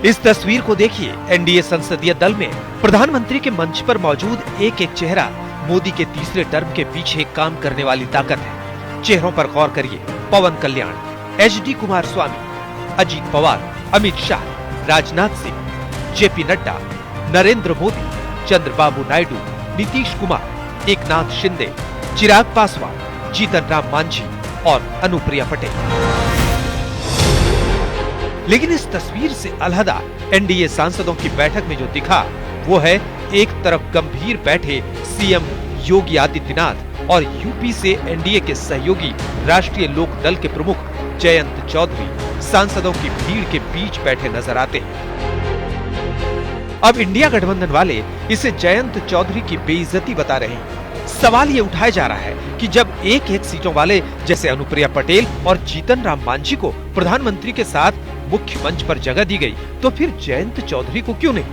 इस तस्वीर को देखिए। एनडीए संसदीय दल में प्रधानमंत्री के मंच पर मौजूद एक एक चेहरा मोदी के तीसरे टर्म के पीछे काम करने वाली ताकत है। चेहरों पर गौर करिए। पवन कल्याण, एचडी कुमारस्वामी, अजीत पवार, अमित शाह, राजनाथ सिंह, जेपी नड्डा, नरेंद्र मोदी, चंद्रबाबू नायडू, नीतीश कुमार, एकनाथ शिंदे, चिराग पासवान, जीतन राम मांझी और अनुप्रिया पटेल। लेकिन इस तस्वीर से अलहदा एनडीए सांसदों की बैठक में जो दिखा वो है एक तरफ गंभीर बैठे सीएम योगी आदित्यनाथ और यूपी से एनडीए के सहयोगी राष्ट्रीय लोक दल के प्रमुख जयंत चौधरी सांसदों की भीड़ के बीच बैठे नजर आते हैं। अब इंडिया गठबंधन वाले इसे जयंत चौधरी की बेइज्जती बता रहे हैं। सवाल ये उठाया जा रहा है कि जब एक एक सीटों वाले जैसे अनुप्रिया पटेल और जीतन राम मांझी को प्रधानमंत्री के साथ मुख्य मंच पर जगह दी गई तो फिर जयंत चौधरी को क्यों नहीं?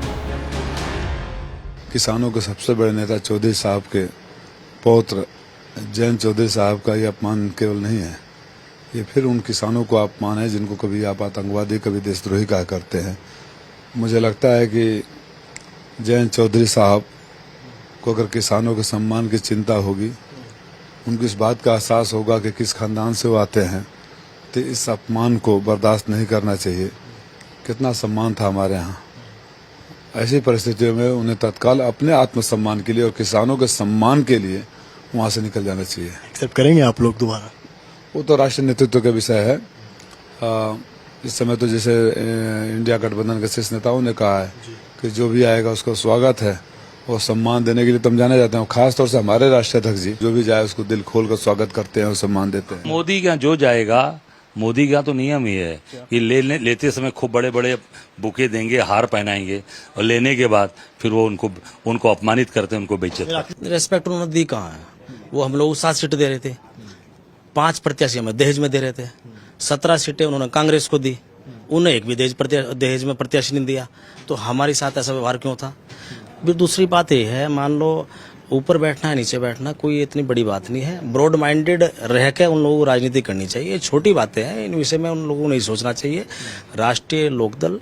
किसानों के सबसे बड़े नेता चौधरी साहब के पौत्र जयंत चौधरी साहब का ये अपमान केवल नहीं है, ये फिर उन किसानों को अपमान है जिनको कभी आप आतंकवादी कभी देशद्रोही कहा करते हैं। मुझे लगता है कि जयंत चौधरी साहब को अगर किसानों के सम्मान की चिंता होगी, उनको इस बात का एहसास होगा कि किस खानदान से वो आते हैं, तो इस अपमान को बर्दाश्त नहीं करना चाहिए। कितना सम्मान था हमारे यहाँ। ऐसी परिस्थितियों में उन्हें तत्काल अपने आत्मसम्मान के लिए और किसानों के सम्मान के लिए वहाँ से निकल जाना चाहिए। एक्सेप्ट करेंगे आप लोग दोबारा? वो तो राष्ट्रीय नेतृत्व का विषय है। इस समय तो जैसे इंडिया गठबंधन के शीर्ष नेताओं ने कहा है कि जो भी आएगा उसको स्वागत है और सम्मान देने के लिए तुम जाने जाते हैं। खास तौर से हमारे राष्ट्रीय अध्यक्ष जी जो भी जाए उसको दिल खोल कर स्वागत करते हैं और सम्मान देते हैं। मोदी का जो जाएगा, मोदी का तो नियम ही है कि लेते समय खूब बड़े बड़े बुके देंगे, हार पहनाएंगे और लेने के बाद फिर वो उनको अपमानित करते हैं, उनको बेइज्जत। रेस्पेक्ट उन्होंने दी कहाँ है? वो हम लोग 7 सीटें दे रहे थे, 5 प्रत्याशी हमें दहेज में दे रहे थे, 17 सीटें उन्होंने कांग्रेस को दी, उन्हें एक भी दहेज में प्रत्याशी नहीं दिया। तो हमारे साथ ऐसा व्यवहार क्यों था? फिर दूसरी बात ये है, मान लो ऊपर बैठना है नीचे बैठना कोई इतनी बड़ी बात नहीं है। ब्रॉड माइंडेड रह के उन लोगों को राजनीति करनी चाहिए। छोटी बातें हैं, इन विषय में उन लोगों को नहीं सोचना चाहिए। राष्ट्रीय लोकदल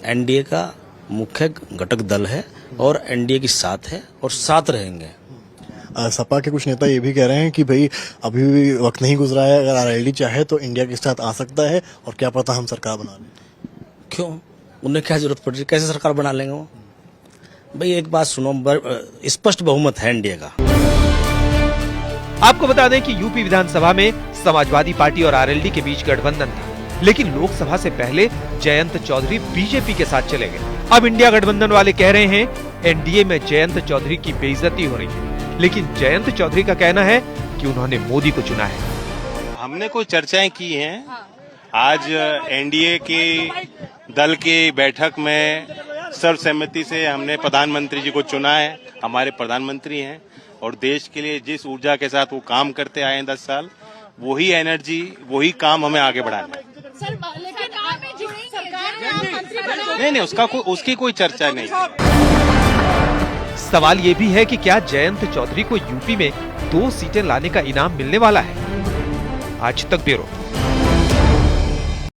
एनडीए का मुख्य घटक दल है और एनडीए के साथ है और साथ रहेंगे। सपा के कुछ नेता ये भी कह रहे हैं कि भाई अभी भी वक्त नहीं गुजरा है, अगर आरएलडी चाहे तो इंडिया के साथ आ सकता है और क्या पता हम सरकार बना लें। क्यों? उन्हें क्या जरूरत पड़ रही? कैसे सरकार बना लेंगे वो? भाई एक बात सुनो, स्पष्ट बहुमत है एनडीए का। आपको बता दें कि यूपी विधानसभा में समाजवादी पार्टी और आरएलडी के बीच गठबंधन था, लेकिन लोकसभा से पहले जयंत चौधरी बीजेपी के साथ चले गए। अब इंडिया गठबंधन वाले कह रहे हैं एनडीए में जयंत चौधरी की बेइज्जती हो रही है, लेकिन जयंत चौधरी का कहना है कि उन्होंने मोदी को चुना है। हमने कोई चर्चाएं की हैं। आज एनडीए के दल की बैठक में सर्वसम्मति से हमने प्रधानमंत्री जी को चुना है। हमारे प्रधानमंत्री हैं और देश के लिए जिस ऊर्जा के साथ वो काम करते आए हैं 10 साल, वही एनर्जी वही काम हमें आगे बढ़ाना है। नहीं, उसकी कोई चर्चा नहीं। सवाल ये भी है कि क्या जयंत चौधरी को यूपी में 2 सीटें लाने का इनाम मिलने वाला है? आज तक ब्यूरो।